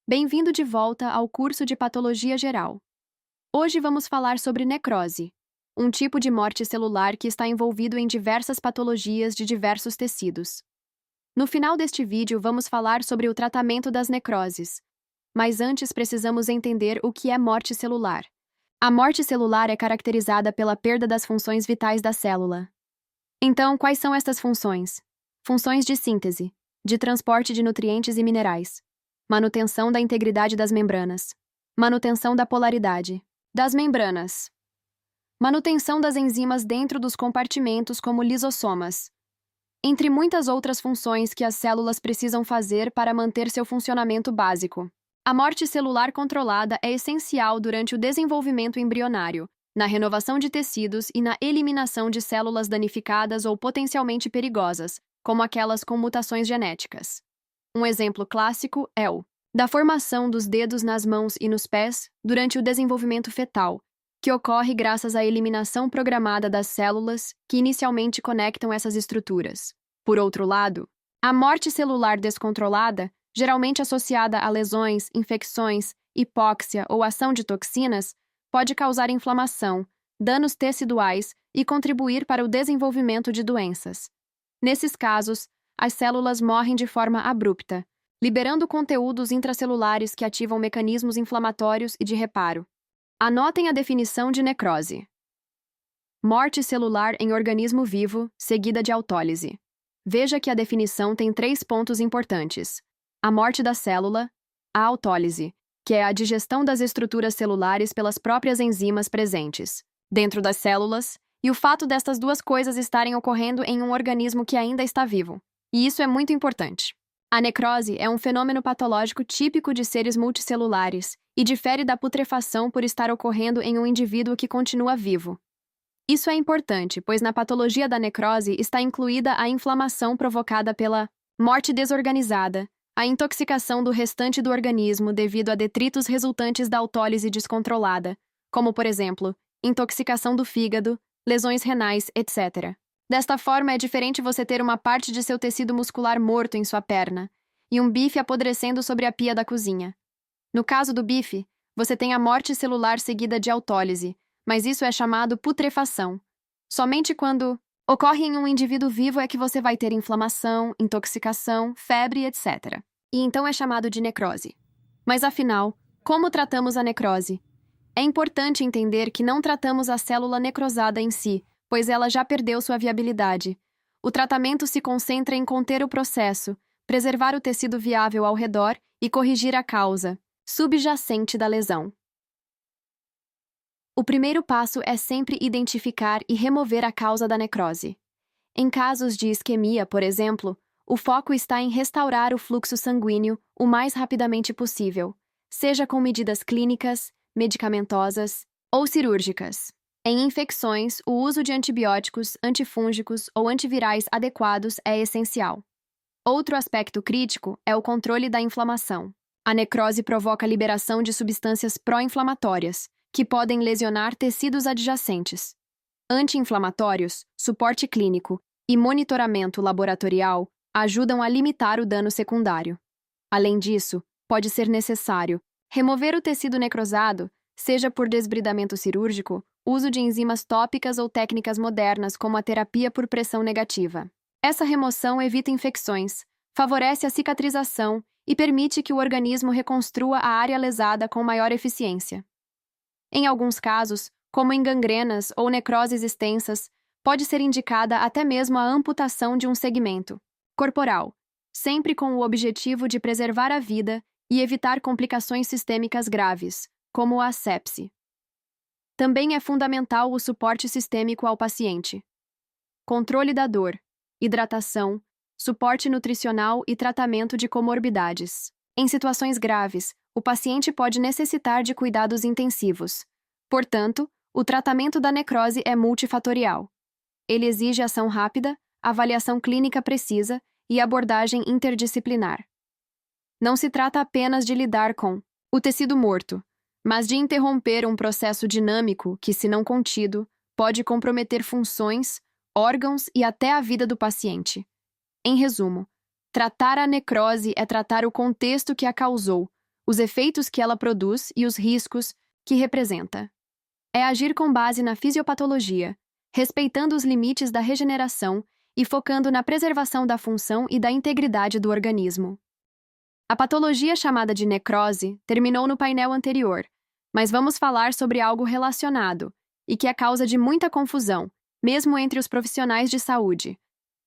Bem-vindo de volta ao curso de Patologia Geral. Hoje vamos falar sobre necrose, um tipo de morte celular que está envolvido em diversas patologias de diversos tecidos. No final deste vídeo, vamos falar sobre o tratamento das necroses, mas antes precisamos entender o que é morte celular. A morte celular é caracterizada pela perda das funções vitais da célula. Então, quais são estas funções? Funções de síntese, de transporte de nutrientes e minerais, manutenção da integridade das membranas, manutenção da polaridade das membranas, manutenção das enzimas dentro dos compartimentos como lisossomas, entre muitas outras funções que as células precisam fazer para manter seu funcionamento básico. A morte celular controlada é essencial durante o desenvolvimento embrionário, na renovação de tecidos e na eliminação de células danificadas ou potencialmente perigosas, como aquelas com mutações genéticas. Um exemplo clássico é o da formação dos dedos nas mãos e nos pés durante o desenvolvimento fetal, que ocorre graças à eliminação programada das células que inicialmente conectam essas estruturas. Por outro lado, a morte celular descontrolada, geralmente associada a lesões, infecções, hipóxia ou ação de toxinas, pode causar inflamação, danos teciduais e contribuir para o desenvolvimento de doenças. Nesses casos, as células morrem de forma abrupta, liberando conteúdos intracelulares que ativam mecanismos inflamatórios e de reparo. Anotem a definição de necrose. Morte celular em organismo vivo, seguida de autólise. Veja que a definição tem 3 pontos importantes: a morte da célula, a autólise, que é a digestão das estruturas celulares pelas próprias enzimas presentes dentro das células, e o fato destas duas coisas estarem ocorrendo em um organismo que ainda está vivo. E isso é muito importante. A necrose é um fenômeno patológico típico de seres multicelulares e difere da putrefação por estar ocorrendo em um indivíduo que continua vivo. Isso é importante, pois na patologia da necrose está incluída a inflamação provocada pela morte desorganizada, a intoxicação do restante do organismo devido a detritos resultantes da autólise descontrolada, como, por exemplo, intoxicação do fígado, lesões renais, etc. Desta forma, é diferente você ter uma parte de seu tecido muscular morto em sua perna e um bife apodrecendo sobre a pia da cozinha. No caso do bife, você tem a morte celular seguida de autólise, mas isso é chamado putrefação. Somente quando ocorre em um indivíduo vivo é que você vai ter inflamação, intoxicação, febre, etc. E então é chamado de necrose. Mas afinal, como tratamos a necrose? É importante entender que não tratamos a célula necrosada em si, pois ela já perdeu sua viabilidade. O tratamento se concentra em conter o processo, preservar o tecido viável ao redor e corrigir a causa subjacente da lesão. O primeiro passo é sempre identificar e remover a causa da necrose. Em casos de isquemia, por exemplo, o foco está em restaurar o fluxo sanguíneo o mais rapidamente possível, seja com medidas clínicas, medicamentosas ou cirúrgicas. Em infecções, o uso de antibióticos, antifúngicos ou antivirais adequados é essencial. Outro aspecto crítico é o controle da inflamação. A necrose provoca a liberação de substâncias pró-inflamatórias, que podem lesionar tecidos adjacentes. Anti-inflamatórios, suporte clínico e monitoramento laboratorial ajudam a limitar o dano secundário. Além disso, pode ser necessário remover o tecido necrosado, seja por desbridamento cirúrgico, uso de enzimas tópicas ou técnicas modernas como a terapia por pressão negativa. Essa remoção evita infecções, favorece a cicatrização e permite que o organismo reconstrua a área lesada com maior eficiência. Em alguns casos, como em gangrenas ou necroses extensas, pode ser indicada até mesmo a amputação de um segmento corporal, sempre com o objetivo de preservar a vida e evitar complicações sistêmicas graves, como a sepse. Também é fundamental o suporte sistêmico ao paciente. Controle da dor, hidratação, suporte nutricional e tratamento de comorbidades. Em situações graves, o paciente pode necessitar de cuidados intensivos. Portanto, o tratamento da necrose é multifatorial. Ele exige ação rápida, avaliação clínica precisa e abordagem interdisciplinar. Não se trata apenas de lidar com o tecido morto, mas de interromper um processo dinâmico que, se não contido, pode comprometer funções, órgãos e até a vida do paciente. Em resumo, tratar a necrose é tratar o contexto que a causou, os efeitos que ela produz e os riscos que representa. É agir com base na fisiopatologia, respeitando os limites da regeneração e focando na preservação da função e da integridade do organismo. A patologia chamada de necrose terminou no painel anterior, mas vamos falar sobre algo relacionado e que é causa de muita confusão, mesmo entre os profissionais de saúde.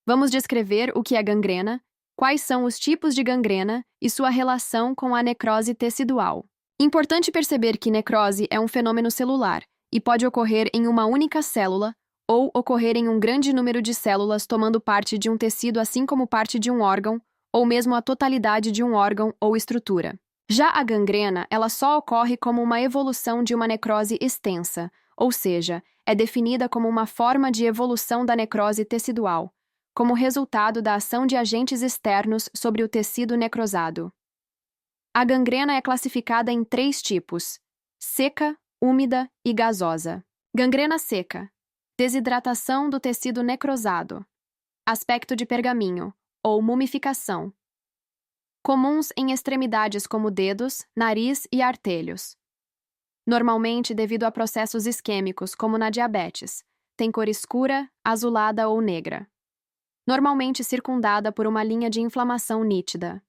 Vamos descrever o que é gangrena, quais são os tipos de gangrena e sua relação com a necrose tecidual. Importante perceber que necrose é um fenômeno celular e pode ocorrer em uma única célula ou ocorrer em um grande número de células tomando parte de um tecido assim como parte de um órgão, ou mesmo a totalidade de um órgão ou estrutura. Já a gangrena, ela só ocorre como uma evolução de uma necrose extensa, ou seja, é definida como uma forma de evolução da necrose tecidual, como resultado da ação de agentes externos sobre o tecido necrosado. A gangrena é classificada em 3 tipos: seca, úmida e gasosa. Gangrena seca. Desidratação do tecido necrosado. Aspecto de pergaminho, ou mumificação. Comuns em extremidades como dedos, nariz e artelhos. Normalmente devido a processos isquêmicos, como na diabetes. Tem cor escura, azulada ou negra. Normalmente circundada por uma linha de inflamação nítida.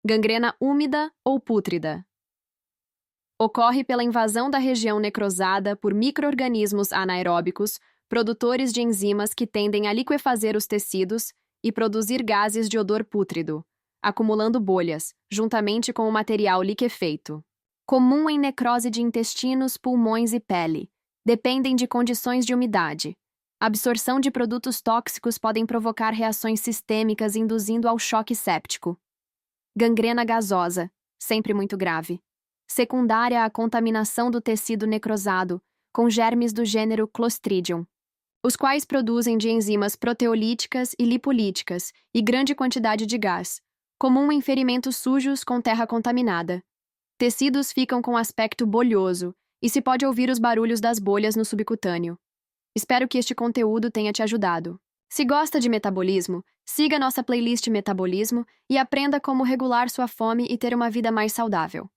Gangrena úmida ou pútrida. Ocorre pela invasão da região necrosada por micro-organismos anaeróbicos, produtores de enzimas que tendem a liquefazer os tecidos e produzir gases de odor pútrido, acumulando bolhas, juntamente com o material liquefeito. Comum em necrose de intestinos, pulmões e pele. Dependem de condições de umidade. Absorção de produtos tóxicos podem provocar reações sistêmicas induzindo ao choque séptico. Gangrena gasosa, sempre muito grave. Secundária à contaminação do tecido necrosado, com germes do gênero Clostridium, os quais produzem de enzimas proteolíticas e lipolíticas e grande quantidade de gás, comum em ferimentos sujos com terra contaminada. Tecidos ficam com aspecto bolhoso e se pode ouvir os barulhos das bolhas no subcutâneo. Espero que este conteúdo tenha te ajudado. Se gosta de metabolismo, siga nossa playlist Metabolismo e aprenda como regular sua fome e ter uma vida mais saudável.